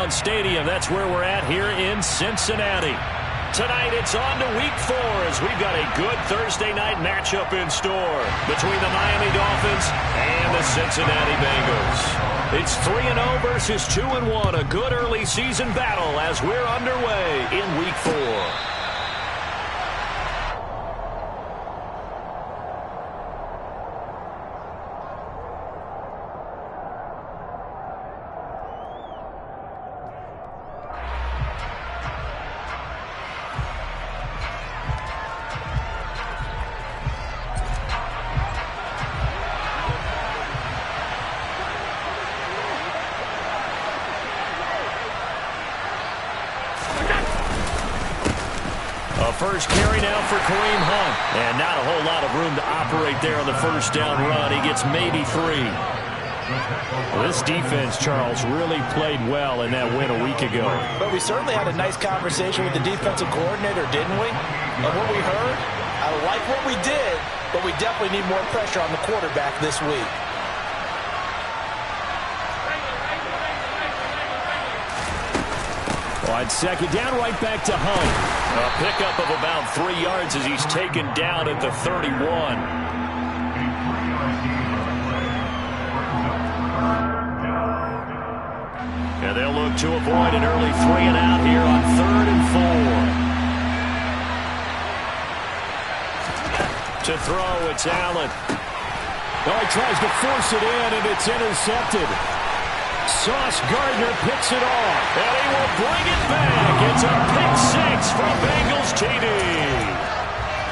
Nissan Stadium. That's where we're at here in Cincinnati. Tonight it's on to Week 4 as we've got a good Thursday night matchup in store between the Miami Dolphins and the Cincinnati Bengals. It's 3-0 versus 2-1, a good early season battle as we're underway in Week 4. First carry now for Kareem Hunt. And not a whole lot of room to operate there on the first down run. He gets maybe 3. Well, this defense, Charles, really played well in that win a week ago. But we certainly had a nice conversation with the defensive coordinator, didn't we? And what we heard, I like what we did, but we definitely need more pressure on the quarterback this week. On second down, right back to Hunt. A pickup of about 3 yards as he's taken down at the 31. And they'll look to avoid an early 3-and-out here on 3rd and 4. To throw, it's Allen. Oh, he tries to force it in, and it's intercepted. Sauce Gardner picks it off, and he will bring it back. It's a pick 6 from Bengals TD.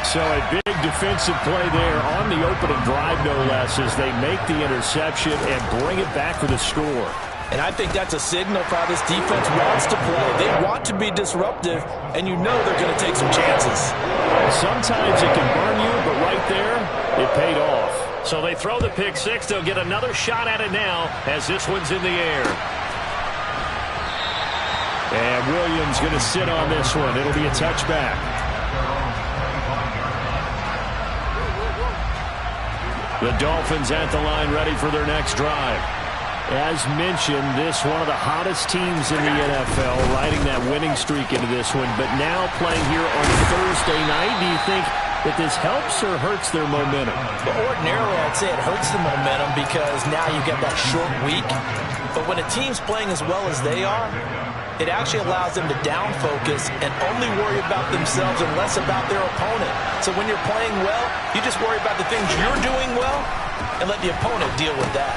So a big defensive play there on the opening drive, no less, as they make the interception and bring it back for the score. And I think that's a signal for how this defense wants to play. They want to be disruptive, and you know they're going to take some chances. Sometimes it can burn you, but right there, it paid off. So they throw the pick 6. They'll get another shot at it now as this one's in the air. And Williams going to sit on this one. It'll be a touchback. The Dolphins at the line ready for their next drive. As mentioned, this one of the hottest teams in the NFL, riding that winning streak into this one, but now playing here on Thursday night. Do you think that this helps or hurts their momentum? Well, ordinarily, I'd say it hurts the momentum because now you get that short week. But when a team's playing as well as they are, it actually allows them to down focus and only worry about themselves and less about their opponent. So when you're playing well, you just worry about the things you're doing well and let the opponent deal with that.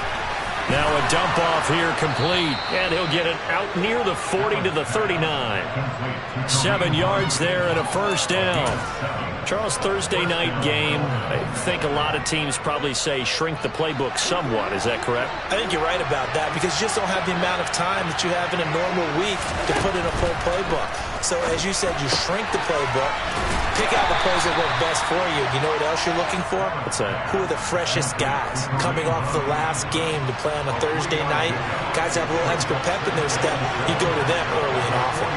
Now a dump off here complete, and he'll get it out near the 40 to the 39. 7 yards there and a first down. Charles, Thursday night game, I think a lot of teams probably say shrink the playbook somewhat. Is that correct? I think you're right about that because you just don't have the amount of time that you have in a normal week to put in a full playbook. So as you said, you shrink the playbook, pick out the plays that work best for you. You know what else you're looking for? What's that? Who are the freshest guys coming off the last game to play on a Thursday night? Guys have a little extra pep in their step. You go to them early and often.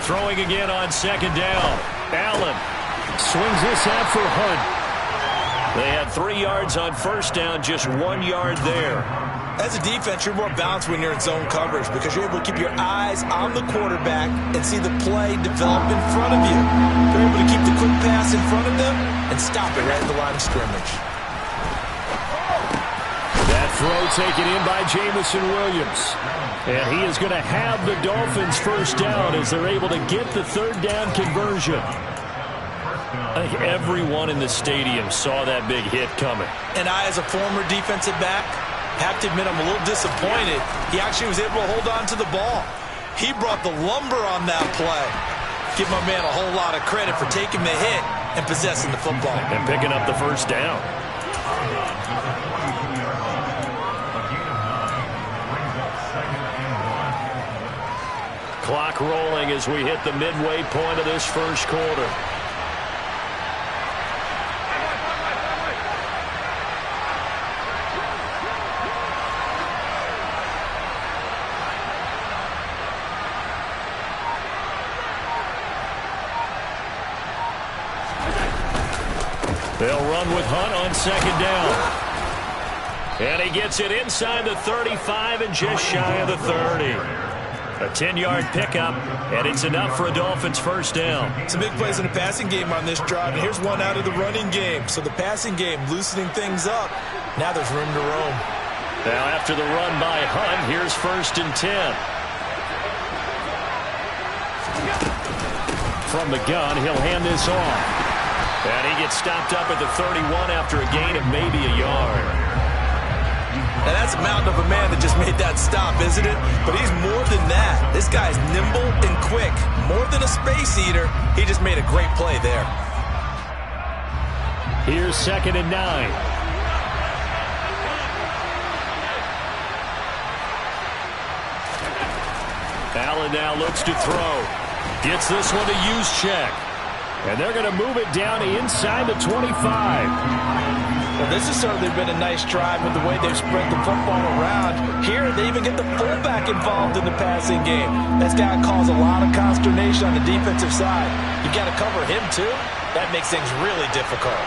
Throwing again on second down. Allen swings this out for Hunt. They had 3 yards on first down, just 1 yard there. As a defense, you're more balanced when you're in zone coverage because you're able to keep your eyes on the quarterback and see the play develop in front of you. You're able to keep the quick pass in front of them and stop it right at the line of scrimmage. That throw taken in by Jamison Williams. And he is going to have the Dolphins first down as they're able to get the third down conversion. I think everyone in the stadium saw that big hit coming. And I, as a former defensive back, have to admit I'm a little disappointed. He actually was able to hold on to the ball. He brought the lumber on that play. Give my man a whole lot of credit for taking the hit and possessing the football. And picking up the first down. Clock rolling as we hit the midway point of this first quarter. They'll run with Hunt on second down. And he gets it inside the 35 and just shy of the 30. A 10-yard pickup, and it's enough for a Dolphins first down. Some big plays in the passing game on this drive, and here's one out of the running game. So the passing game loosening things up. Now there's room to roam. Now after the run by Hunt, here's 1st and 10. From the gun, he'll hand this off. And he gets stopped up at the 31 after a gain of maybe a yard. Now that's a mountain of a man that just made that stop, isn't it? But he's more than that. This guy's nimble and quick. More than a space eater, he just made a great play there. Here's 2nd and 9. Allen now looks to throw. Gets this one to use check. And they're going to move it down inside the 25. Well, this has certainly been a nice drive with the way they've spread the football around. Here, they even get the fullback involved in the passing game. That's got to cause a lot of consternation on the defensive side. You've got to cover him, too. That makes things really difficult.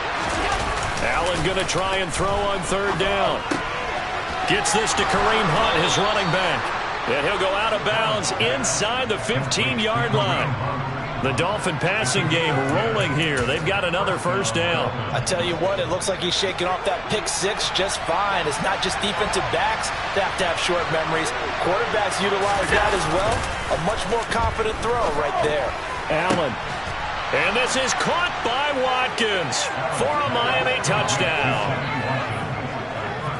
Allen going to try and throw on 3rd down. Gets this to Kareem Hunt, his running back. And he'll go out of bounds inside the 15-yard line. The Dolphin passing game rolling here. They've got another first down. I tell you what, it looks like he's shaking off that pick six just fine. It's not just defensive backs that have to have short memories. Quarterbacks utilize that as well. A much more confident throw right there. Allen. And this is caught by Watkins for a Miami touchdown.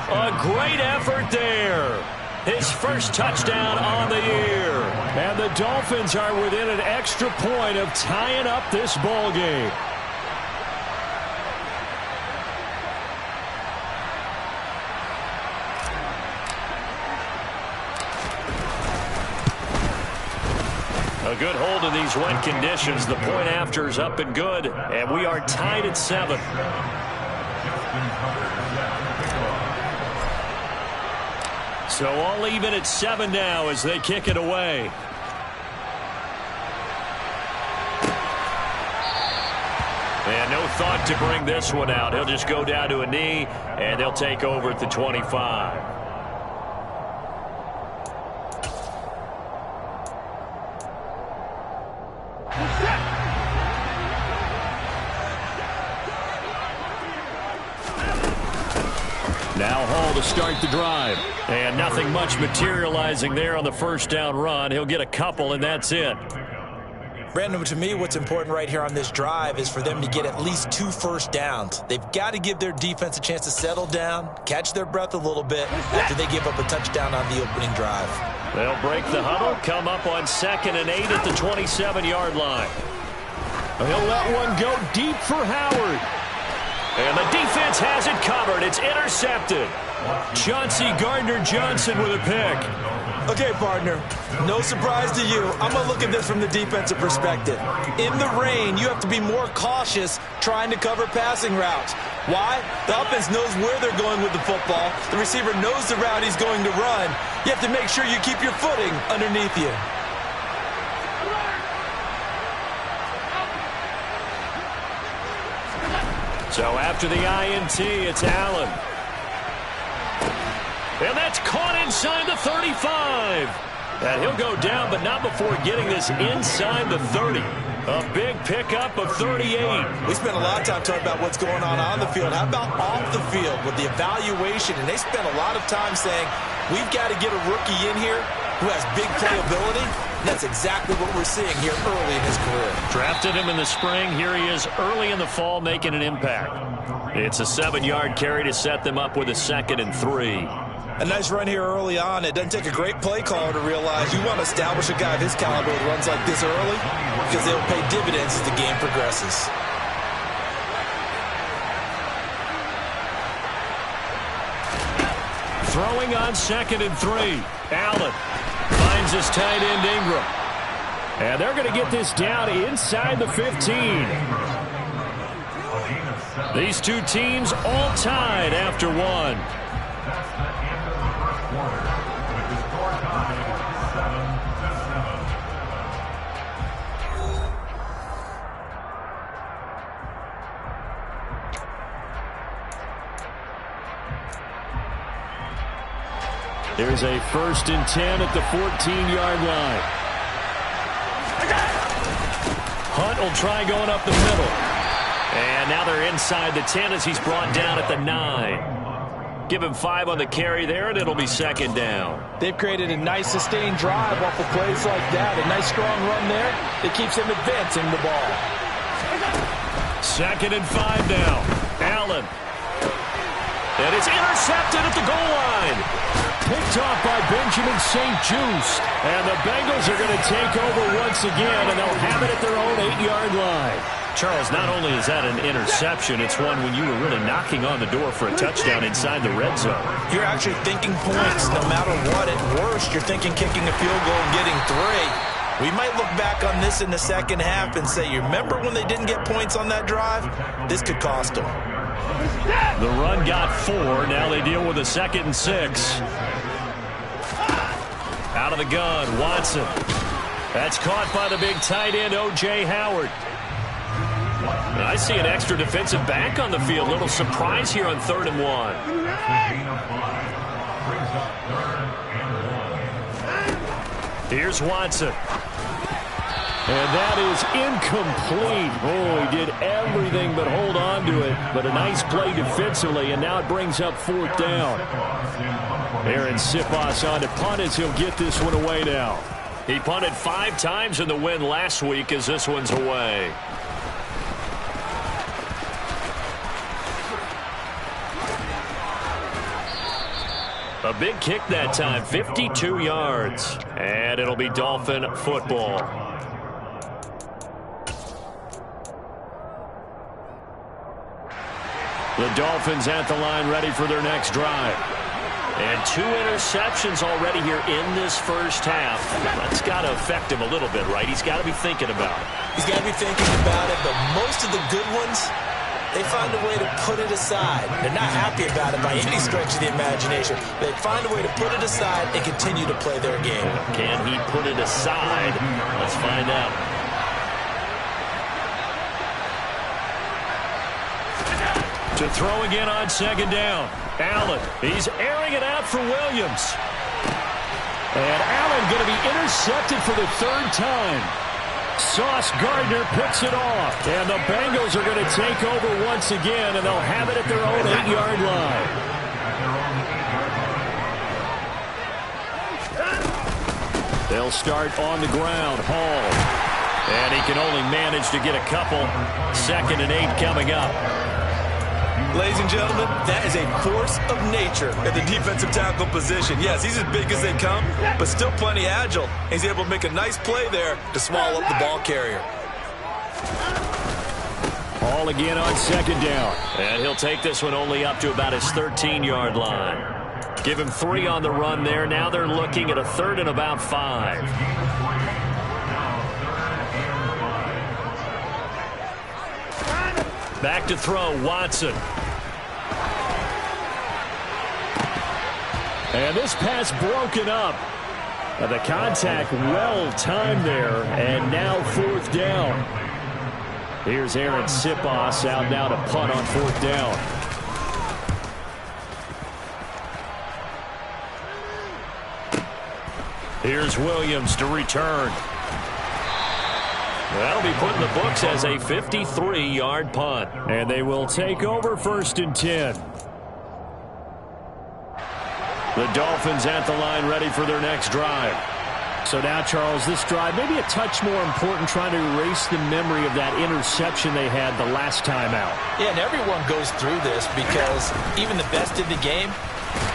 A great effort there. His first touchdown on the year. And the Dolphins are within an extra point of tying up this ball game. A good hold in these wet conditions. The point after is up and good. And we are tied at 7. So all even at 7 now as they kick it away. And no thought to bring this one out. He'll just go down to a knee, and they'll take over at the 25. Now Hall to start the drive. And nothing much materializing there on the first down run. He'll get a couple, and that's it. Brandon, to me, what's important right here on this drive is for them to get at least 2 first downs. They've got to give their defense a chance to settle down, catch their breath a little bit after they give up a touchdown on the opening drive. They'll break the huddle, come up on 2nd and 8 at the 27-yard line. He'll let one go deep for Howard. And the defense has it covered. It's intercepted. Chauncey Gardner-Johnson with a pick. Okay, partner, no surprise to you. I'm going to look at this from the defensive perspective. In the rain, you have to be more cautious trying to cover passing routes. Why? The offense knows where they're going with the football. The receiver knows the route he's going to run. You have to make sure you keep your footing underneath you. So after the INT, it's Allen. And that's caught inside the 35. And he'll go down, but not before getting this inside the 30. A big pickup of 38. We spent a lot of time talking about what's going on the field. How about off the field with the evaluation? And they spent a lot of time saying, we've got to get a rookie in here who has big playability. And that's exactly what we're seeing here early in his career. Drafted him in the spring. Here he is early in the fall making an impact. It's a 7-yard carry to set them up with a 2nd and 3. A nice run here early on. It doesn't take a great play caller to realize you want to establish a guy of his caliber who runs like this early because they'll pay dividends as the game progresses. Throwing on 2nd and 3. Allen finds his tight end Ingram. And they're going to get this down inside the 15. These two teams all tied after one. Here's a 1st and 10 at the 14-yard line. Hunt will try going up the middle. And now they're inside the 10 as he's brought down at the 9. Give him 5 on the carry there, and it'll be 2nd down. They've created a nice sustained drive off of plays like that. A nice strong run there that keeps them advancing the ball. 2nd and 5 now. Allen. And it's intercepted at the goal line. Picked off by Benjamin St-Juste. And the Bengals are going to take over once again, and they'll have it at their own 8-yard line. Charles, not only is that an interception, it's one when you were really knocking on the door for a touchdown inside the red zone. You're actually thinking points no matter what. At worst, you're thinking kicking a field goal and getting 3. We might look back on this in the second half and say, you remember when they didn't get points on that drive? This could cost them. The run got 4. Now they deal with a 2nd and 6. Out of the gun, Watson. That's caught by the big tight end, O.J. Howard. I see an extra defensive back on the field. Little surprise here on 3rd and 1. Here's Watson. And that is incomplete. Oh, he did everything but hold on to it. But a nice play defensively, and now it brings up 4th down. Aaron Siposs on to punt as he'll get this one away now. He punted 5 times in the win last week as this one's away. A big kick that time, 52 yards. And it'll be Dolphin football. The Dolphins at the line ready for their next drive. And 2 interceptions already here in this first half. That's got to affect him a little bit, right? He's got to be thinking about it. He's got to be thinking about it, but most of the good ones, they find a way to put it aside. They're not happy about it by any stretch of the imagination. They find a way to put it aside and continue to play their game. Can he put it aside? Let's find out. To throw again on 2nd down. Allen, he's airing it out for Williams. And Allen going to be intercepted for the 3rd time. Sauce Gardner picks it off. And the Bengals are going to take over once again, and they'll have it at their own 8-yard line. They'll start on the ground. Hall. And he can only manage to get a couple. 2nd and 8 coming up. Ladies and gentlemen, that is a force of nature at the defensive tackle position. Yes, he's as big as they come, but still plenty agile. He's able to make a nice play there to swallow up the ball carrier. Hall again on 2nd down. And he'll take this one only up to about his 13-yard line. Give him 3 on the run there. Now they're looking at a 3rd and about 5. Back to throw, Watson. And this pass broken up. The contact well timed there, and now 4th down. Here's Aaron Siposs out now to punt on 4th down. Here's Williams to return. That'll be put in the books as a 53-yard punt. And they will take over 1st and 10. The Dolphins at the line ready for their next drive. So now, Charles, this drive maybe a touch more important, trying to erase the memory of that interception they had the last time out. Yeah, and everyone goes through this because even the best in the game,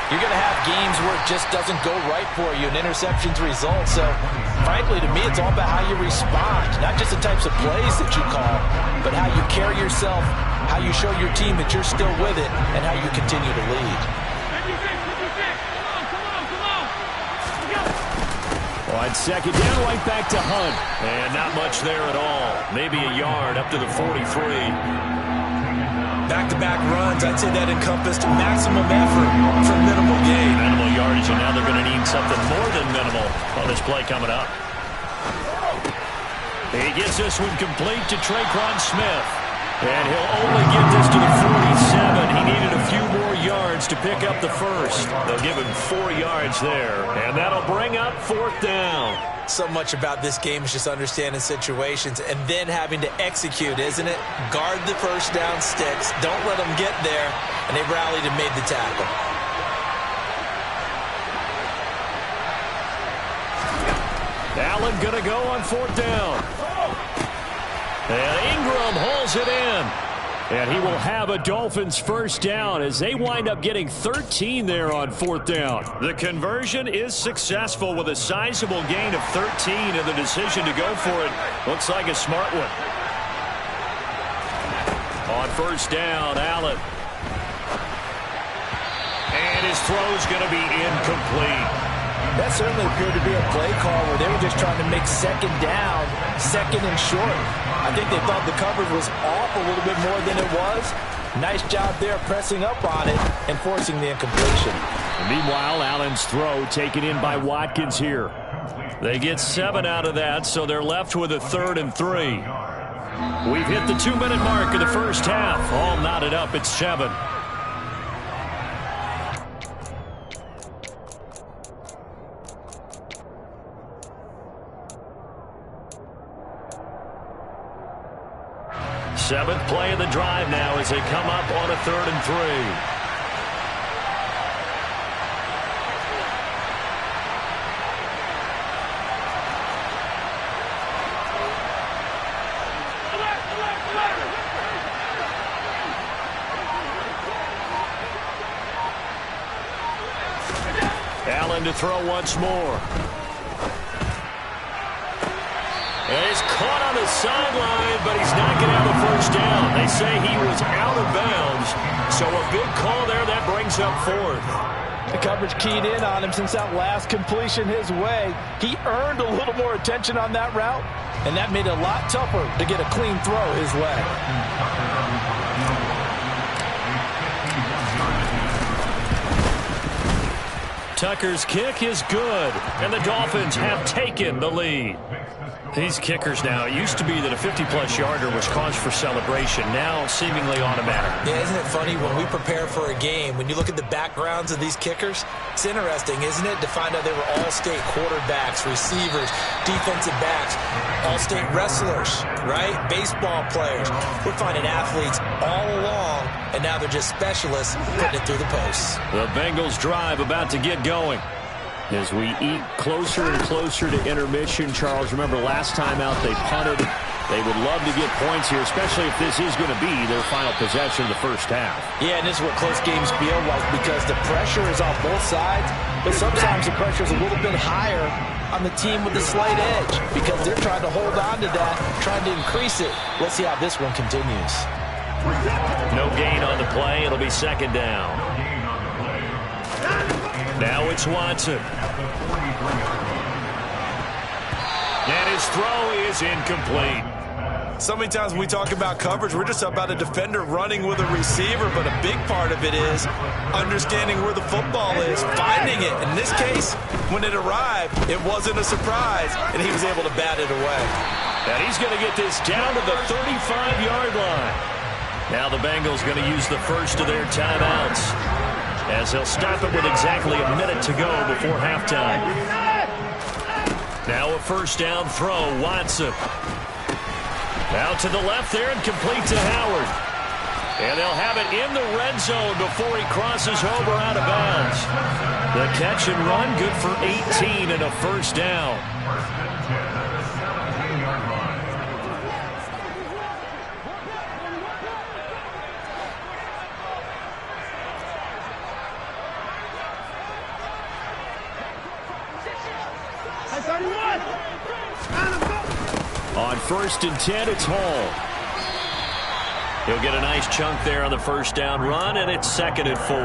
you're going to have games where it just doesn't go right for you, and interceptions result. So, frankly, to me, it's all about how you respond, not just the types of plays that you call, but how you carry yourself, how you show your team that you're still with it, and how you continue to lead. On 2nd down, right back to Hunt. And not much there at all. Maybe a yard up to the 43. Back-to-back runs, I'd say that encompassed maximum effort for minimal gain. Minimal yardage, and now they're going to need something more than minimal on this play coming up. He gets this one complete to Traquan Smith. And he'll only get this to the 47. He needed a few more yards to pick up the first. They'll give him 4 yards there. And that'll bring up 4th down. So much about this game is just understanding situations and then having to execute, isn't it? Guard the first down sticks. Don't let them get there. And they rallied and made the tackle. Allen going to go on 4th down. And Ingram hauls it in. And he will have a Dolphins first down as they wind up getting 13 there on 4th down. The conversion is successful with a sizable gain of 13, and the decision to go for it looks like a smart one. On 1st down, Allen. And his throw's going to be incomplete. That certainly appeared to be a play call where they were just trying to make 2nd down, 2nd and short. I think they thought the coverage was off a little bit more than it was. Nice job there pressing up on it and forcing the incompletion. And meanwhile, Allen's throw taken in by Watkins here. They get 7 out of that, so they're left with a 3rd and 3. We've hit the 2-minute mark of the first half. All knotted up at 7. Seventh play of the drive now as they come up on a 3rd and 3. Allen to throw once more. And he's caught on the sideline, but he's not going to have a first down. They say he was out of bounds, so a big call there that brings up 4th. The coverage keyed in on him since that last completion his way. He earned a little more attention on that route, and that made it a lot tougher to get a clean throw his way. Tucker's kick is good, and the Dolphins have taken the lead. These kickers now, it used to be that a 50-plus yarder was cause for celebration, now seemingly automatic. Yeah, isn't it funny when we prepare for a game, when you look at the backgrounds of these kickers, it's interesting, isn't it, to find out they were all-state quarterbacks, receivers, defensive backs, all-state wrestlers, right? Baseball players. We're finding athletes all along, and now they're just specialists putting it through the posts. The Bengals drive about to get going. As we eat closer and closer to intermission, Charles, remember last time out they punted. They would love to get points here, especially if this is going to be their final possession of the first half. Yeah, and this is what close games feel like because the pressure is on both sides, but sometimes the pressure is a little bit higher on the team with the slight edge because they're trying to hold on to that, trying to increase it. Let's see how this one continues. No gain on the play. It'll be 2nd down. Now it's Watson. And his throw is incomplete. So many times when we talk about coverage, we're just about a defender running with a receiver, but a big part of it is understanding where the football is, finding it. In this case, when it arrived, it wasn't a surprise, and he was able to bat it away. And he's going to get this down to the 35-yard line. Now the Bengals going to use the first of their timeouts, as they'll stop it with exactly a minute to go before halftime. Now a first down throw, Watson. Out to the left there and complete to Howard. And they'll have it in the red zone before he crosses over out of bounds. The catch and run, good for 18 and a first down. On 1st and 10, it's Hall. He'll get a nice chunk there on the first down run, and it's 2nd and 4.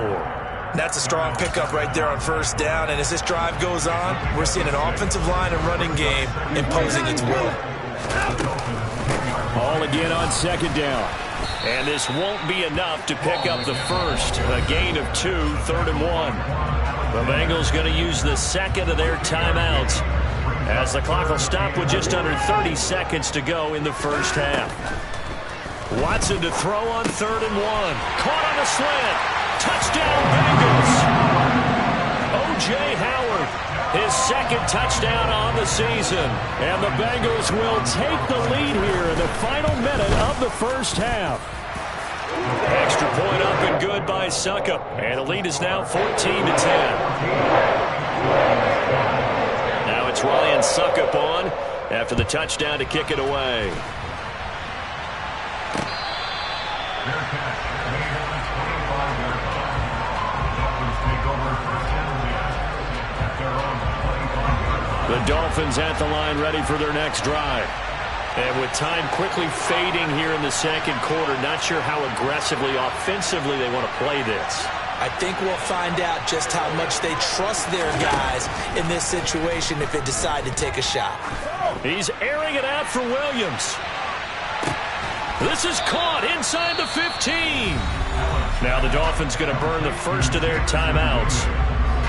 That's a strong pickup right there on first down, and as this drive goes on, we're seeing an offensive line and running game imposing its will. Hall again on 2nd down. And this won't be enough to pick up the first. A gain of 2, 3rd and 1. The Bengals going to use the second of their timeouts, as the clock will stop with just under 30 seconds to go in the first half. Watson to throw on 3rd and 1. Caught on a slant. Touchdown, Bengals. O.J. Howard, his 2nd touchdown on the season. And the Bengals will take the lead here in the final minute of the first half. Extra point up and good by Suckup. And the lead is now 14-10. Now it's Ryan Suckup on after the touchdown to kick it away. The Dolphins at the line ready for their next drive. And with time quickly fading here in the 2nd quarter, not sure how aggressively, offensively they want to play this. I think we'll find out just how much they trust their guys in this situation if they decide to take a shot. He's airing it out for Williams. This is caught inside the 15. Now the Dolphins going to burn the first of their timeouts,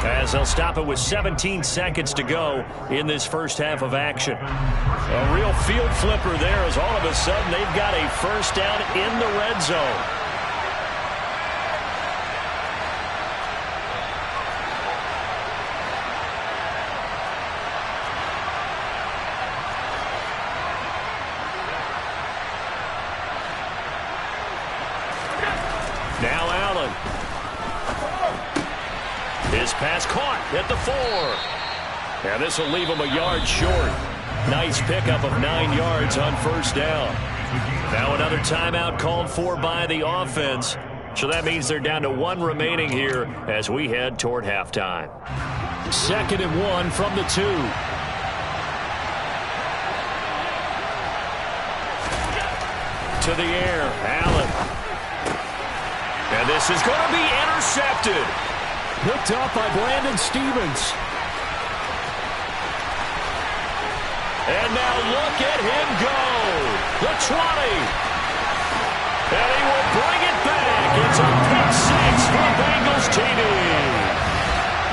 as they'll stop it with 17 seconds to go in this first half of action. A real field flipper there, as all of a sudden they've got a first down in the red zone. Now Allen. His pass caught at the 4. And this will leave him a yard short. Nice pickup of 9 yards on first down. Now another timeout called for by the offense. So that means they're down to 1 remaining here as we head toward halftime. 2nd and 1 from the 2. To the air, Allen. And this is going to be intercepted. Picked up by Brandon Stevens. And now look at him go. The 20. And he will bring it back. It's a pick 6 for Bengals TD.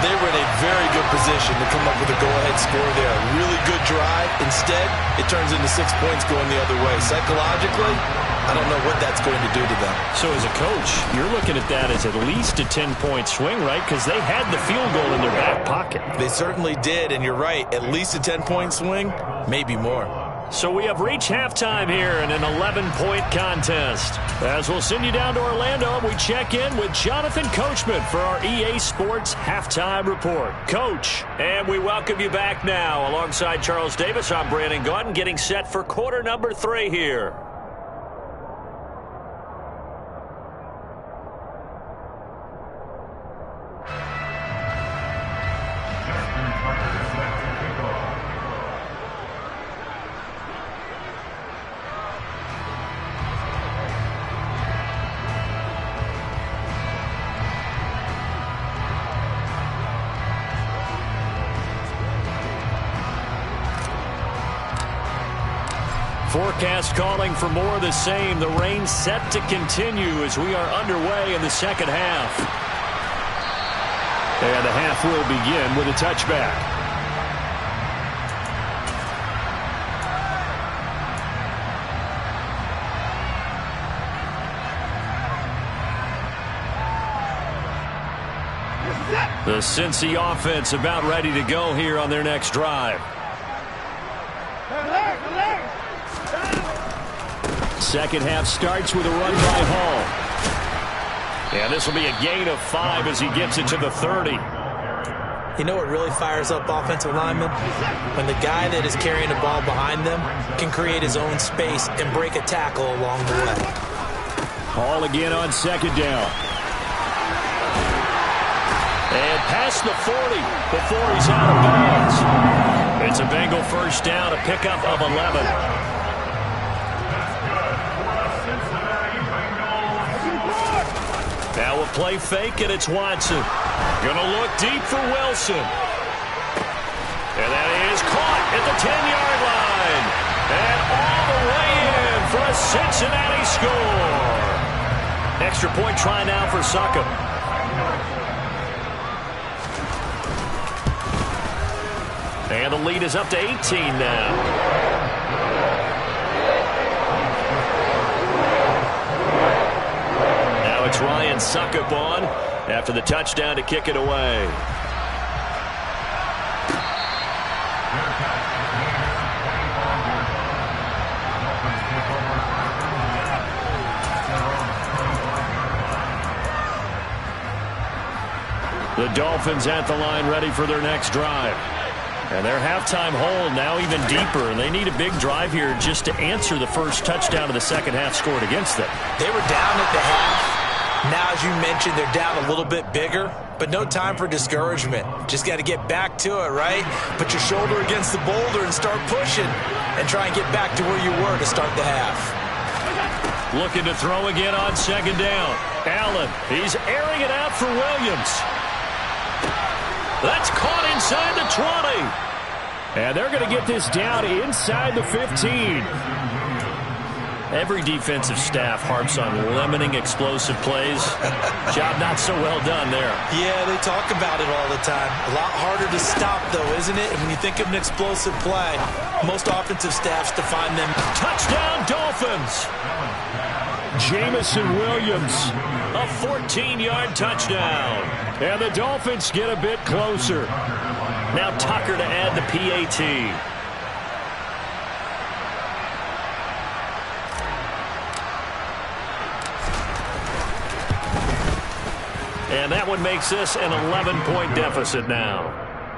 They were in a very good position to come up with a go-ahead score there. Really good drive. Instead, it turns into 6 points going the other way. Psychologically, I don't know what that's going to do to them. So as a coach, you're looking at that as at least a 10-point swing, right? Because they had the field goal in their back pocket. They certainly did, and you're right. At least a 10-point swing, maybe more. So we have reached halftime here in an 11-point contest. As we'll send you down to Orlando, we check in with Jonathan Coachman for our EA Sports Halftime Report. Coach, and we welcome you back now. Alongside Charles Davis, I'm Brandon Gaudin, getting set for quarter number 3 here. Forecast calling for more of the same. The rain set to continue as we are underway in the second half. And the half will begin with a touchback. The Cincy offense about ready to go here on their next drive. Second half starts with a run by Hall. And this will be a gain of 5 as he gets it to the 30. You know what really fires up offensive linemen? When the guy that is carrying the ball behind them can create his own space and break a tackle along the way. Hall again on second down. And past the 40 before he's out of bounds. It's a Bengal first down, a pickup of 11. Now a play fake, and it's Watson. Gonna look deep for Wilson. And that is caught at the 10-yard line. And all the way in for a Cincinnati score. Extra point try now for Suckup. And the lead is up to 18 now. and Suckup on after the touchdown to kick it away. The Dolphins at the line ready for their next drive. And their halftime hole now even deeper, and they need a big drive here just to answer the first touchdown of the second half scored against them. They were down at the half. Now, as you mentioned, they're down a little bit bigger, but no time for discouragement. Just got to get back to it, right? Put your shoulder against the boulder and start pushing and try and get back to where you were to start the half. Looking to throw again on second down. Allen, he's airing it out for Williams. That's caught inside the 20. And they're going to get this down inside the 15. Every defensive staff harps on limiting explosive plays. Job not so well done there. Yeah, they talk about it all the time. A lot harder to stop, though, isn't it? And when you think of an explosive play, most offensive staffs define them. Touchdown, Dolphins. Jamison Williams, a 14-yard touchdown. And the Dolphins get a bit closer. Now Tucker to add the PAT. And that one makes this an 11-point deficit now.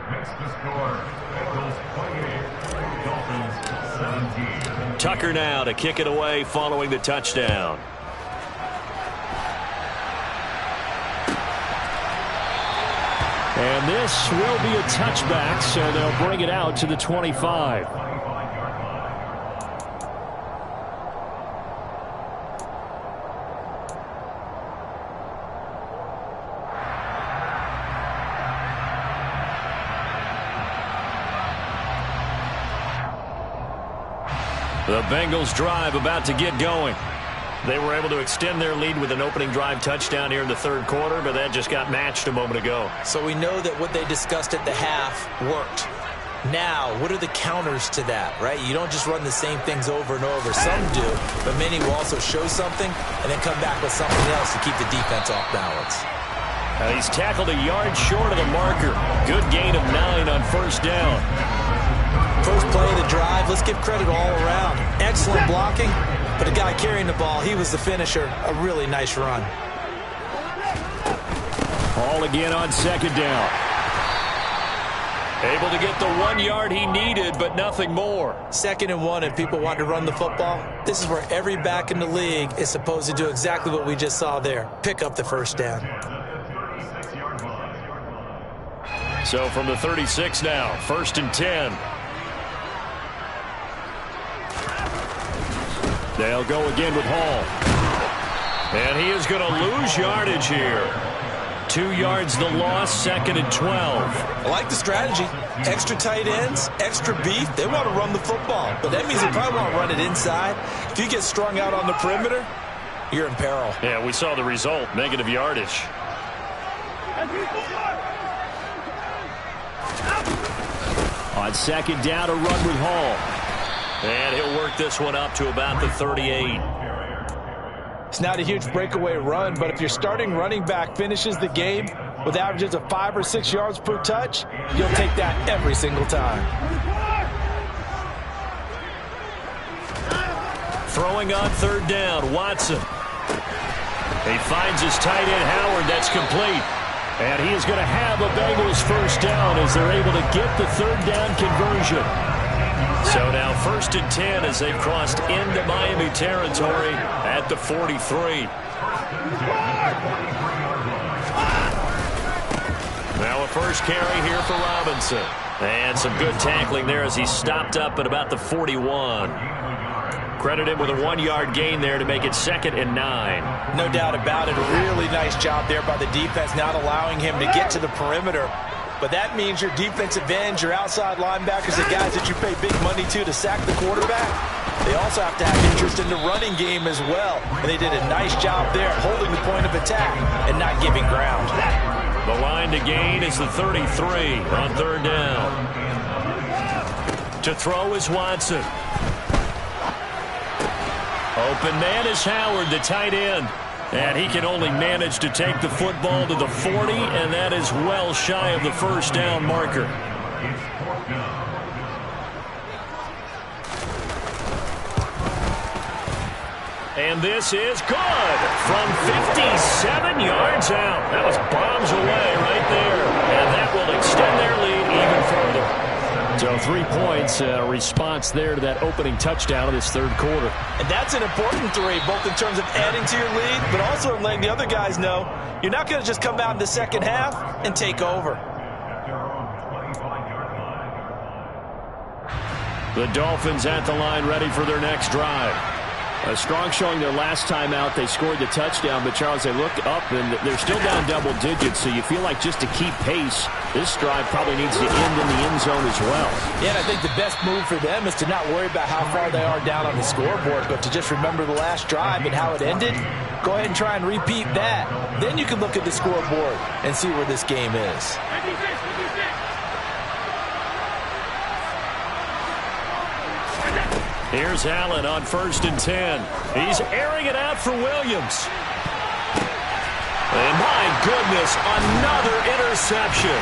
Next to score, Dolphins 17. Tucker now to kick it away following the touchdown. And this will be a touchback, so they'll bring it out to the 25. The Bengals drive about to get going. They were able to extend their lead with an opening drive touchdown here in the third quarter, but that just got matched a moment ago. So we know that what they discussed at the half worked. Now, what are the counters to that, right? You don't just run the same things over and over. Some do, but many will also show something and then come back with something else to keep the defense off balance. He's tackled a yard short of the marker. Good gain of 9 on first down. First play of the drive, let's give credit all around. Excellent blocking, but the guy carrying the ball, he was the finisher. A really nice run. Ball again on second down. Able to get the 1 yard he needed, but nothing more. 2nd and 1, and people want to run the football. This is where every back in the league is supposed to do exactly what we just saw there. Pick up the first down. So from the 36 now, 1st and 10. They'll go again with Hall. And he is going to lose yardage here. 2 yards the loss, 2nd and 12. I like the strategy. Extra tight ends, extra beef. They want to run the football, but that means they probably want to run it inside. If you get strung out on the perimeter, you're in peril. Yeah, we saw the result, negative yardage. On second down, a run with Hall. And he'll work this one up to about the 38. It's not a huge breakaway run, but if your starting running back finishes the game with averages of 5 or 6 yards per touch, you'll take that every single time. Throwing on third down, Watson. He finds his tight end, Howard. That's complete. And he is going to have a Bengals first down as they're able to get the third down conversion. So now 1st and 10 as they've crossed into Miami territory at the 43. Now a first carry here for Robinson. And some good tackling there as he stopped up at about the 41. Credit him with a 1 yard gain there to make it 2nd and 9. No doubt about it. A really nice job there by the defense, not allowing him to get to the perimeter. But that means your defensive ends, your outside linebackers, the guys that you pay big money to sack the quarterback, they also have to have interest in the running game as well. And they did a nice job there holding the point of attack and not giving ground. The line to gain is the 33 on third down. To throw is Watson. Open man is Howard, the tight end. And he can only manage to take the football to the 40, and that is well shy of the first down marker. And this is good from 57 yards out. That was bombs away right there. And that will extend their lead even further. So 3 points, response there to that opening touchdown of this third quarter. And that's an important 3, both in terms of adding to your lead, but also in letting the other guys know you're not going to just come out in the second half and take over. The Dolphins at the line, ready for their next drive. A strong showing their last time out. They scored the touchdown, but, Charles, they look up, and they're still down double digits, so you feel like just to keep pace, this drive probably needs to end in the end zone as well. Yeah, and I think the best move for them is to not worry about how far they are down on the scoreboard, but to just remember the last drive and how it ended. Go ahead and try and repeat that. Then you can look at the scoreboard and see where this game is. Here's Allen on 1st and 10. He's airing it out for Williams. And my goodness, another interception.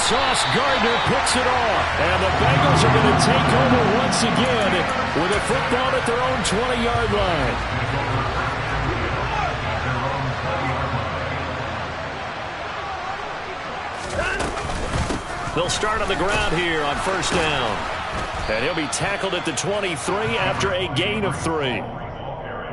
Sauce Gardner picks it off. And the Bengals are going to take over once again with a football at their own 20-yard line. They'll start on the ground here on 1st down. And he'll be tackled at the 23 after a gain of 3.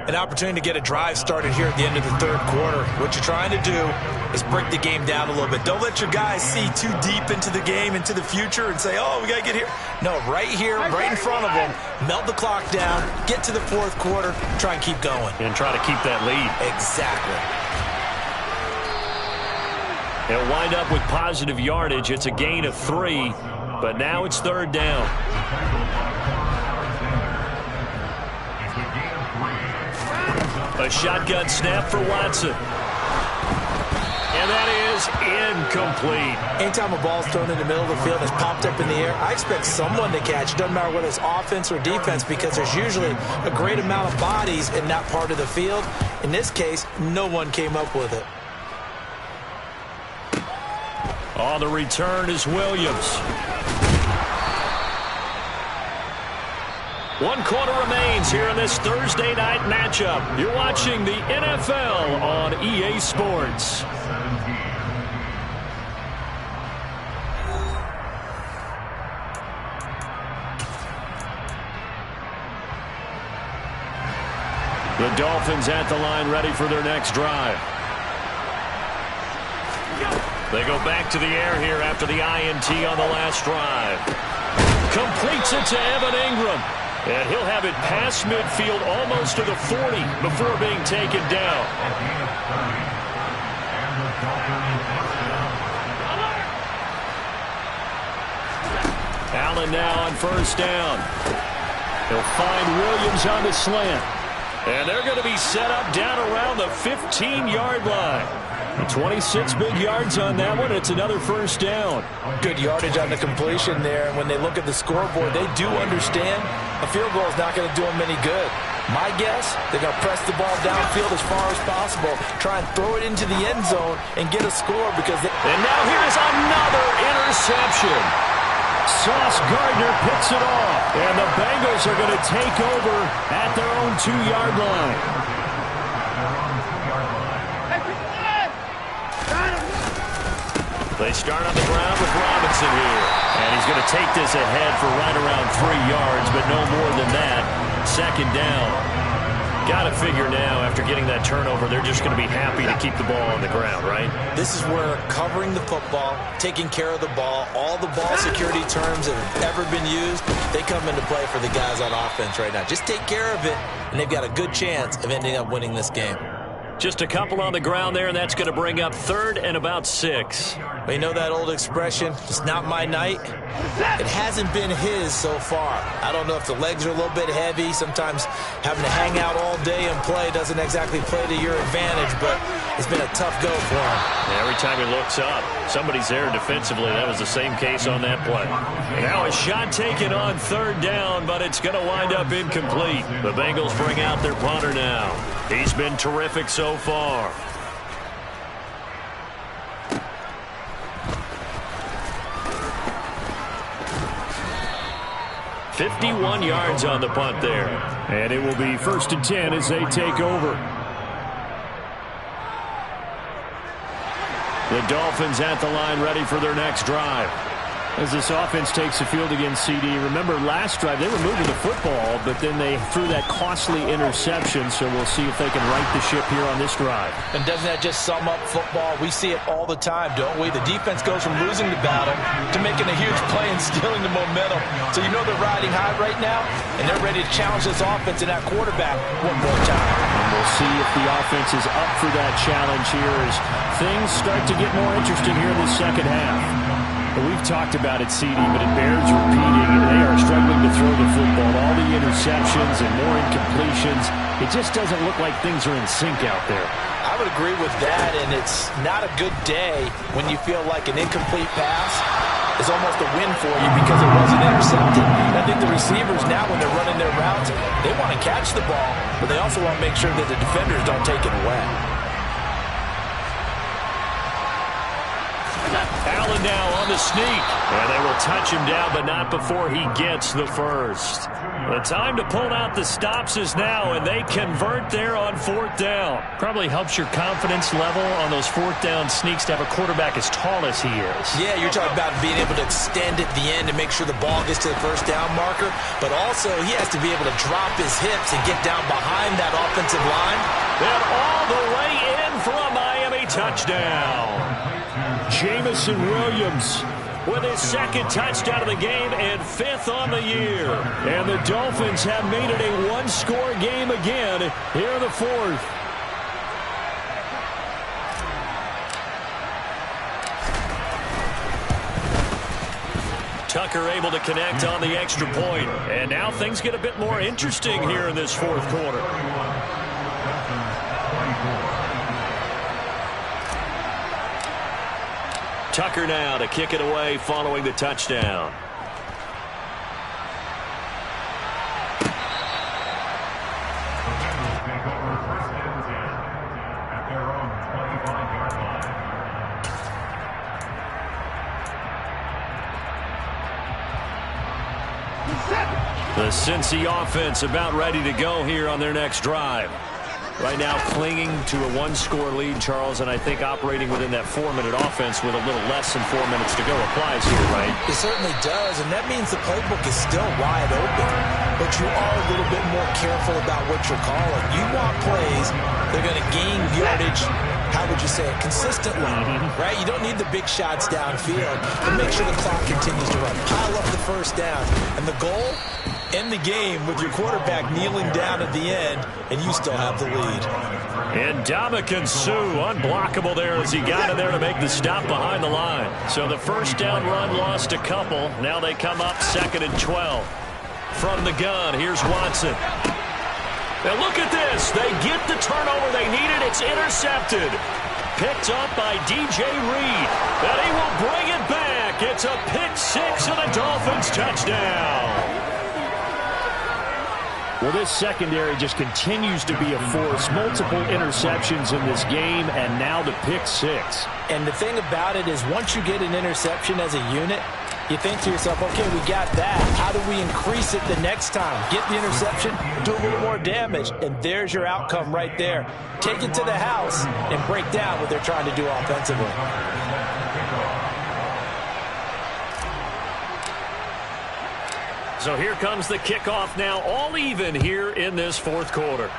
An opportunity to get a drive started here at the end of the third quarter. What you're trying to do is break the game down a little bit. Don't let your guys see too deep into the game, into the future, and say, oh, we got to get here. No, right here, right in front of them, melt the clock down, get to the fourth quarter, try and keep going. And try to keep that lead. Exactly. He'll wind up with positive yardage. It's a gain of 3. But now it's 3rd down. A shotgun snap for Watson. And that is incomplete. Anytime a ball's thrown in the middle of the field that's popped up in the air, I expect someone to catch. It doesn't matter whether it's offense or defense, because there's usually a great amount of bodies in that part of the field. In this case, no one came up with it. On the return is Williams. 1 quarter remains here in this Thursday night matchup. You're watching the NFL on EA Sports. The Dolphins at the line, ready for their next drive. They go back to the air here after the INT on the last drive. Completes it to Evan Ingram. And he'll have it past midfield almost to the 40 before being taken down. Allen now on 1st down. He'll find Williams on the slant. And they're going to be set up down around the 15-yard line. 26 big yards on that one. It's another 1st down. Good yardage on the completion there. And when they look at the scoreboard, they do understand a field goal is not going to do them any good. My guess, they're going to press the ball downfield as far as possible, try and throw it into the end zone and get a score. And now here's another interception. Sauce Gardner picks it off. And the Bengals are going to take over at their own 2-yard line. They start on the ground with Robinson here. And he's going to take this ahead for right around 3 yards, but no more than that. 2nd down. Got to figure now, after getting that turnover, they're just going to be happy to keep the ball on the ground, right? This is where covering the football, taking care of the ball, all the ball security terms that have ever been used, they come into play for the guys on offense right now. Just take care of it, and they've got a good chance of ending up winning this game. Just a couple on the ground there, and that's going to bring up 3rd and about 6. Well, you know that old expression, it's not my night? It hasn't been his so far. I don't know if the legs are a little bit heavy. Sometimes having to hang out all day and play doesn't exactly play to your advantage, but it's been a tough go for him. Every time he looks up, somebody's there defensively. That was the same case on that play. Now a shot taken on third down, but it's going to wind up incomplete. The Bengals bring out their punter now. He's been terrific so far. 51 yards on the punt there. And it will be 1st and 10 as they take over. The Dolphins at the line ready for their next drive. As this offense takes the field against CD, remember last drive they were moving the football, but then they threw that costly interception, so we'll see if they can right the ship here on this drive. And doesn't that just sum up football? We see it all the time, don't we? The defense goes from losing the battle to making a huge play and stealing the momentum. So you know they're riding high right now, and they're ready to challenge this offense and that quarterback one more time. And we'll see if the offense is up for that challenge here as things start to get more interesting here in the second half. We've talked about it, CD, but it bears repeating. They are struggling to throw the football. All the interceptions and more incompletions. It just doesn't look like things are in sync out there. I would agree with that, and it's not a good day when you feel like an incomplete pass is almost a win for you because it wasn't intercepted. I think the receivers now, when they're running their routes, they want to catch the ball, but they also want to make sure that the defenders don't take it away. Allen now on the sneak. And they will touch him down, but not before he gets the first. The time to pull out the stops is now, and they convert there on 4th down. Probably helps your confidence level on those 4th down sneaks to have a quarterback as tall as he is. Yeah, you're talking about being able to extend at the end and make sure the ball gets to the 1st down marker, but also he has to be able to drop his hips and get down behind that offensive line. And all the way in for a Miami touchdown. Jamison Williams with his 2nd touchdown of the game and 5th on the year. And the Dolphins have made it a one-score game again here in the 4th. Tucker able to connect on the extra point. And now things get a bit more interesting here in this 4th quarter. Tucker now to kick it away following the touchdown. The Cincy offense about ready to go here on their next drive. Right now clinging to a one-score lead, Charles, and I think operating within that 4-minute offense with a little less than 4 minutes to go applies here, right? It certainly does, and that means the playbook is still wide open. But you are a little bit more careful about what you're calling. You want plays that are going to gain yardage, how would you say it, consistently, right? You don't need the big shots downfield, but make sure the clock continues to run. Pile up the 1st down. And the goal? End the game with your quarterback kneeling down at the end, and you still have the lead. And Ndamukong Suh unblockable there as he got in there to make the stop behind the line. So the 1st down run lost a couple. Now they come up 2nd and 12. From the gun, here's Watson. Now look at this. They get the turnover they needed. It's intercepted. Picked up by DJ Reed. And he will bring it back. It's a pick-6 and a Dolphins touchdown. Well, this secondary just continues to be a force. Multiple interceptions in this game, and now the pick-6. And the thing about it is once you get an interception as a unit, you think to yourself, okay, we got that. How do we increase it the next time? Get the interception, do a little more damage, and there's your outcome right there. Take it to the house and break down what they're trying to do offensively. So here comes the kickoff now, all even here in this 4th quarter.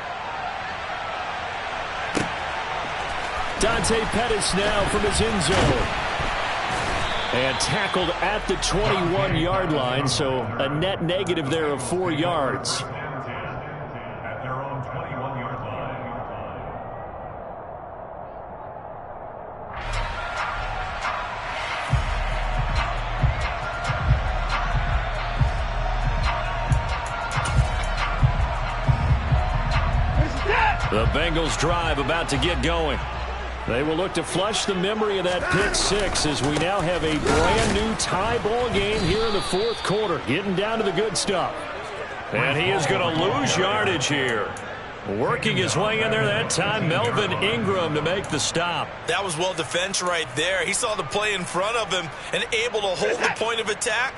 Dante Pettis now from his end zone. And tackled at the 21-yard line, so a net negative there of 4 yards. The Bengals drive about to get going. They will look to flush the memory of that pick six as we now have a brand new tie ball game here in the fourth quarter. Getting down to the good stuff. And he is going to lose yardage here. Working his way in there that time, Melvin Ingram to make the stop. That was well defense right there. He saw the play in front of him and able to hold the point of attack.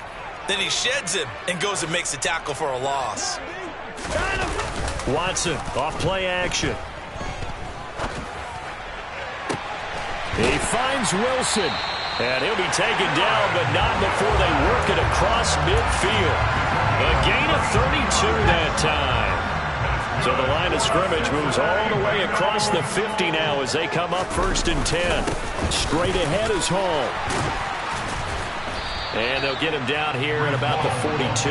Then he sheds him and goes and makes a tackle for a loss. Watson off play action. He finds Wilson, and he'll be taken down, but not before they work it across midfield. A gain of 32 that time. So the line of scrimmage moves all the way across the 50 now as they come up 1st and 10. Straight ahead is Hall. And they'll get him down here at about the 42.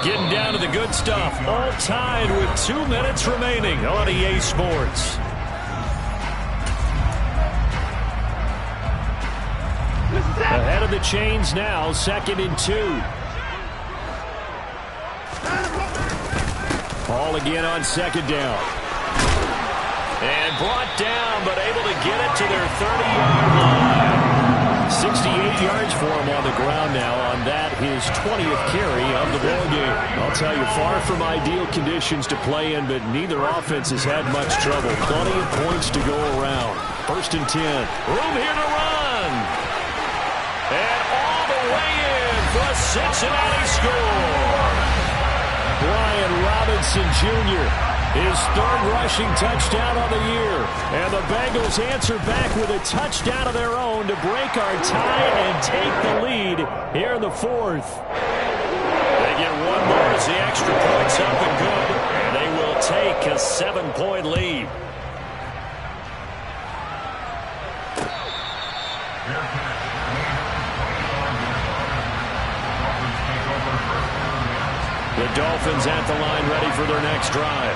Getting down to the good stuff. All tied with 2 minutes remaining on EA Sports. Ahead of the chains now, 2nd and 2. Ball again on 2nd down. And brought down, but able to get it to their 30-yard line. 68 yards for him on the ground now on that, his 20th carry of the ball game. I'll tell you, far from ideal conditions to play in, but neither offense has had much trouble. Plenty of points to go around. 1st and 10. Room here to run. And all the way in for a Cincinnati score. Brian Robinson Jr., his 3rd rushing touchdown of the year. And the Bengals answer back with a touchdown of their own to break our tie and take the lead here in the 4th. They get one more as the extra point's up and good. And they will take a 7-point lead. The Dolphins at the line ready for their next drive.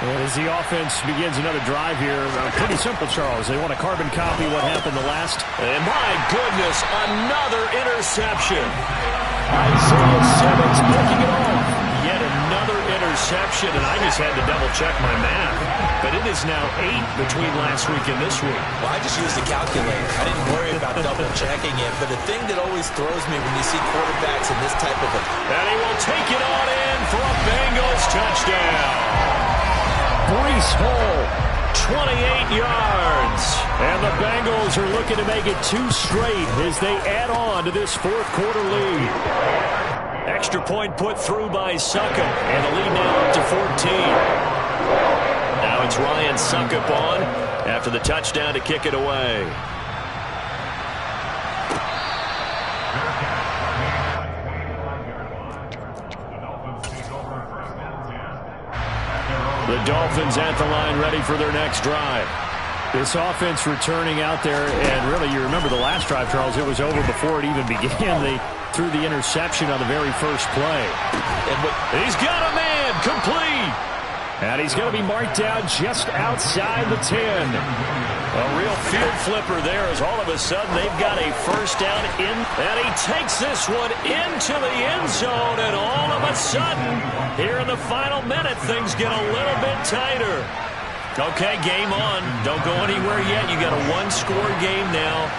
And as the offense begins another drive here, pretty simple, Charles. They want to carbon copy what happened the last. And my goodness, another interception. Isaiah Simmons picking it off. Yet another interception, and I just had to double-check my math. But it is now 8 between last week and this week. Well, I just used a calculator. I didn't worry about double-checking it. But the thing that always throws me when you see quarterbacks in this type of a... And he will take it on in for a Bengals touchdown. Breece Hall, 28 yards. And the Bengals are looking to make it 2 straight as they add on to this 4th quarter lead. Extra point put through by Succop, and the lead now up to 14. Now it's Ryan Succop on after the touchdown to kick it away. The Dolphins at the line ready for their next drive. This offense returning out there, and really you remember the last drive, Charles, it was over before it even began. They threw the interception on the very first play. He's got a man, complete. And he's going to be marked down just outside the 10. A real field flipper there as all of a sudden they've got a first down in. And he takes this one into the end zone. And all of a sudden, here in the final minute, things get a little bit tighter. Okay, game on. Don't go anywhere yet. You got a 1-score game now.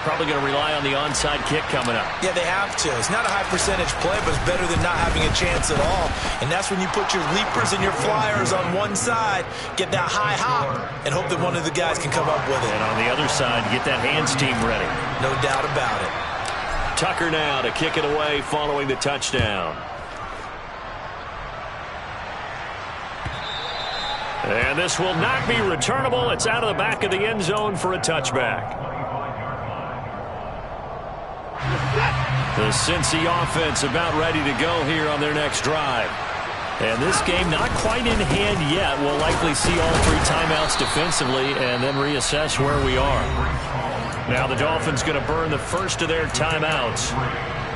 Probably going to rely on the onside kick coming up. Yeah, they have to. It's not a high percentage play, but it's better than not having a chance at all. And that's when you put your leapers and your flyers on one side, get that high hop, and hope that one of the guys can come up with it. And on the other side, get that hands team ready. No doubt about it. Tucker now to kick it away following the touchdown. And this will not be returnable. It's out of the back of the end zone for a touchback. The Cincy offense about ready to go here on their next drive. And this game not quite in hand yet. We'll likely see all 3 timeouts defensively and then reassess where we are. Now the Dolphins going to burn the first of their timeouts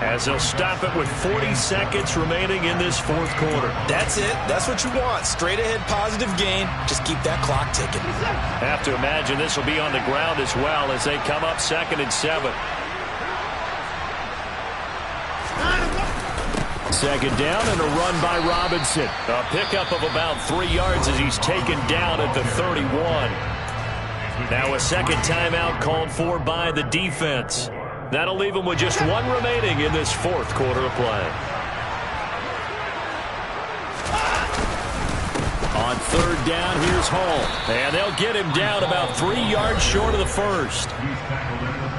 as they'll stop it with 40 seconds remaining in this 4th quarter. That's it. That's what you want. Straight ahead positive gain. Just keep that clock ticking. Have to imagine this will be on the ground as well as they come up 2nd and 7. Second down and a run by Robinson. A pickup of about 3 yards as he's taken down at the 31. Now a second timeout called for by the defense. That'll leave him with just one remaining in this fourth quarter of play. On third down, here's Hall. And they'll get him down about 3 yards short of the first.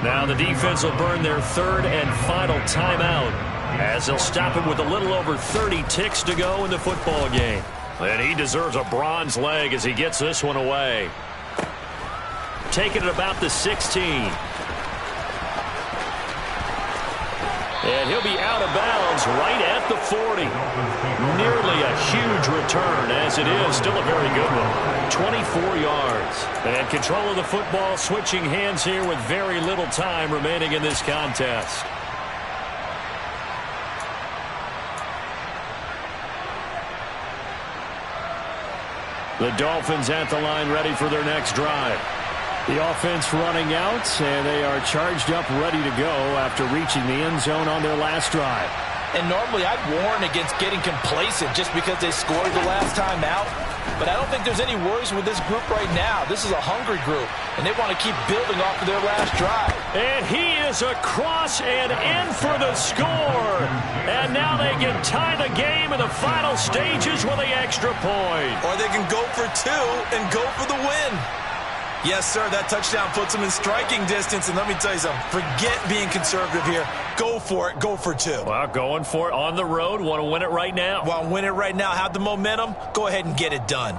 Now the defense will burn their third and final timeout as they'll stop him with a little over 30 ticks to go in the football game. And he deserves a bronze leg as he gets this one away. Taking it about the 16. And he'll be out of bounds right at the 40. Nearly a huge return, as it is still a very good one. 24 yards. And control of the football switching hands here with very little time remaining in this contest. The Dolphins at the line ready for their next drive. The offense running out, and they are charged up, ready to go after reaching the end zone on their last drive. And normally I'd warn against getting complacent just because they scored the last time out. But I don't think there's any worries with this group right now. This is a hungry group, and they want to keep building off of their last drive. And he is across and in for the score. And now they can tie the game in the final stages with the extra point. Or they can go for two and go for the win. Yes, sir, that touchdown puts them in striking distance. And let me tell you something, forget being conservative here. Go for it. Go for two. Well, going for it on the road. Want to win it right now. Want to win it right now. Have the momentum. Go ahead and get it done.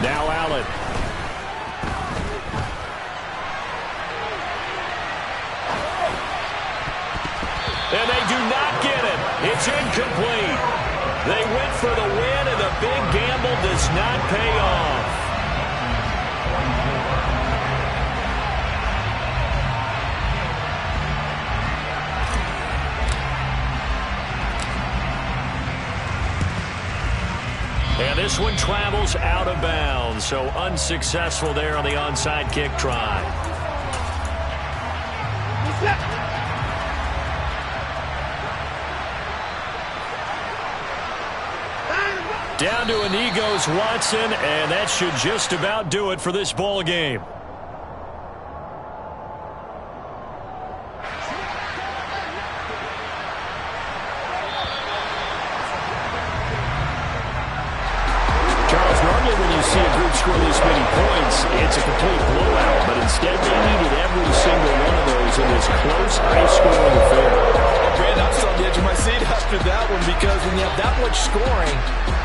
Now Allen. And they do not get it. It's incomplete. They went for the win, and the big gamble does not pay off. And this one travels out of bounds, so unsuccessful there on the onside kick try. Down to an egos Watson, and that should just about do it for this ball game. Charles, normally when you see a group score this many points, it's a complete blowout, but instead they needed every single one of those in this close, high-scoring affair. Brandon, I'm still on the edge of my seat after that one because when you have that much scoring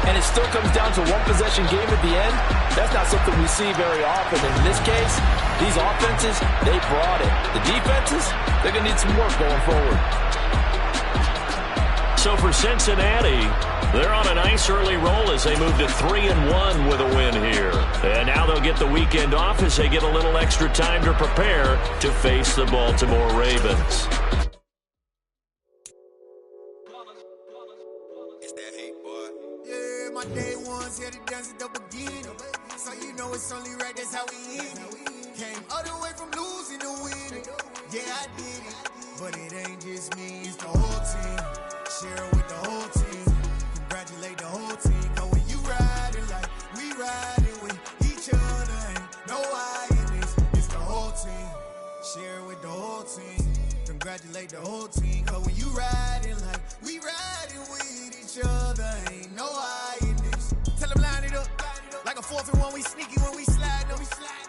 and it still comes down to one possession game at the end, that's not something we see very often. And in this case, these offenses, they brought it. The defenses, they're going to need some work going forward. So for Cincinnati, they're on a nice early roll as they move to 3-1 with a win here. And now they'll get the weekend off as they get a little extra time to prepare to face the Baltimore Ravens. My day ones here to dance at the beginning. So you know it's only right, that's how we end it. Came all the way from losing to winning. Yeah, I did it. But it ain't just me, it's the whole team. Share it with the whole team. Congratulate the whole team. Cause when you riding like we riding with each other, ain't no I in this. It's the whole team. Share it with the whole team. Congratulate the whole team. Cause when you riding like we riding with each other, ain't no I in this. Tell them line it up. Like a 4th and 1, we sneaky when we slide up.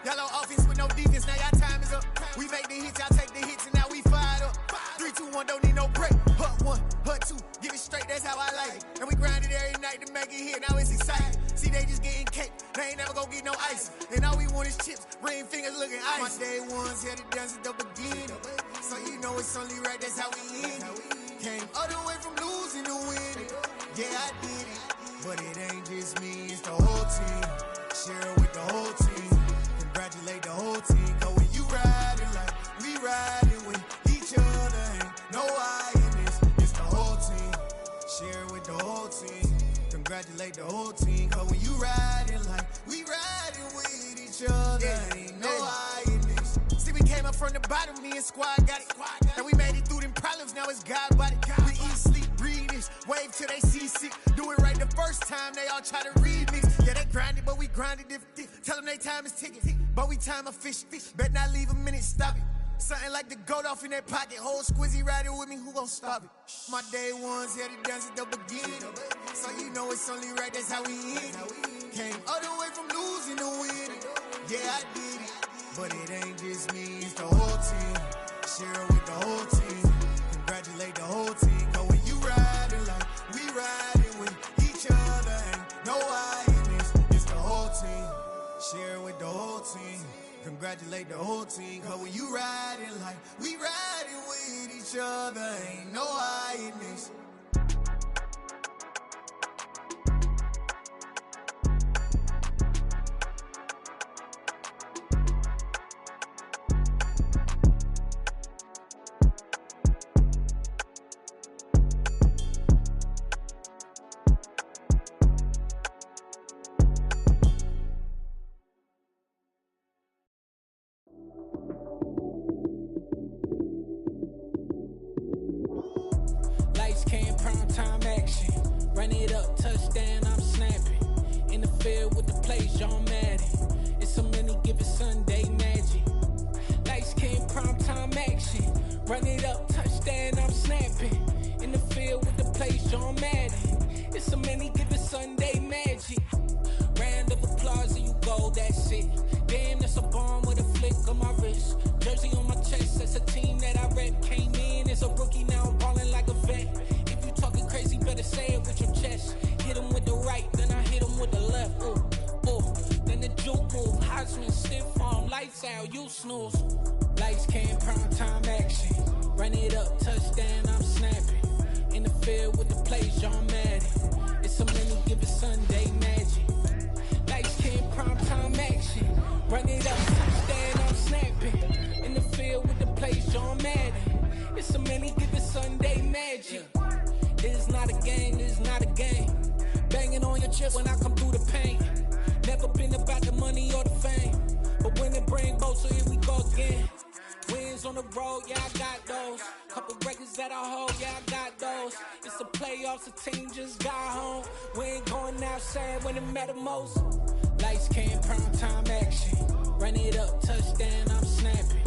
Y'all on offense with no defense, now y'all time is up. We make the hits, y'all take the hits, and now we fired up. 3, 2, 1, don't need no break. Hut 1, hut 2, get it straight, that's how I like it. And we grind it every night to make it hit, now it's exciting. See, they just getting cake, they ain't never gonna get no ice. And all we want is chips, ring fingers looking ice. My day ones here to dance at the beginning. So you know it's only right, that's how we end it. Came all the way from losing to winning. Yeah, I did it. But it ain't just me, it's the whole team. Share it with the whole team. Congratulate the whole team. Cause when you riding like we riding with each other, ain't no I in this. It's the whole team. Share it with the whole team. Congratulate the whole team. Cause when you riding like we riding with each other, ain't no I in this. from the bottom, me and squad got it. And we made it through them problems, now it's God body. We eat, sleep, breathe this, wave till they see sick. Do it right the first time, they all try to remix. Yeah, they grinded, but we grinded different. Tell them they time is ticking, but we time a fish. Bet not leave a minute, stop it. Something like the goat off in that pocket. Whole squizzy riding with me, who gon' stop it? My day ones here to dance at the beginning. So you know it's only right, that's how we end it. Came all the way from losing to winning. Yeah, I did it. But it ain't just me, it's the whole team. Share it with the whole team. Congratulate the whole team. Cause when you riding like we riding with each other, ain't no I in this. It's the whole team. Share it with the whole team. Congratulate the whole team. Cause when you riding like we riding with each other, ain't no I in this. Run it up, touchdown, I'm snapping. In the field with the plays, John Madden. It's so many, give it Sunday magic. Lights came, prime time action. Run it up, touchdown, I'm snapping. In the field with the plays, John Madden. It's so many, give it Sunday magic. Round of applause and you go, that's it. Damn, that's a bomb with a flick on my wrist. Jersey on my chest, that's a team that I rep. Came in as a rookie, now I'm ballin' like a vet. Talking crazy, better say it with your chest. Hit him with the right, then I hit him with the left. Ooh, ooh. Then the juke move, Heisman stiff arm, lights out, you snooze. Lights came, prime time action. Run it up, touchdown, I'm snapping. In the field with the plays, John Madden. It's so many, give it Sunday magic. Lights came, prime time action. Run it up, touchdown, I'm snapping. In the field with the plays, John Madden. It's so many, give it Sunday magic. This is not a game, this is not a game. Banging on your chest when I come through the pain. Never been about the money or the fame. But when it bring both, so here we go again. Wins on the road, yeah, I got those. Couple records that I hold, yeah, I got those. It's the playoffs, the team just got home. We ain't going outside when it matter most. Lights came, prime time action. Run it up, touchdown, I'm snapping.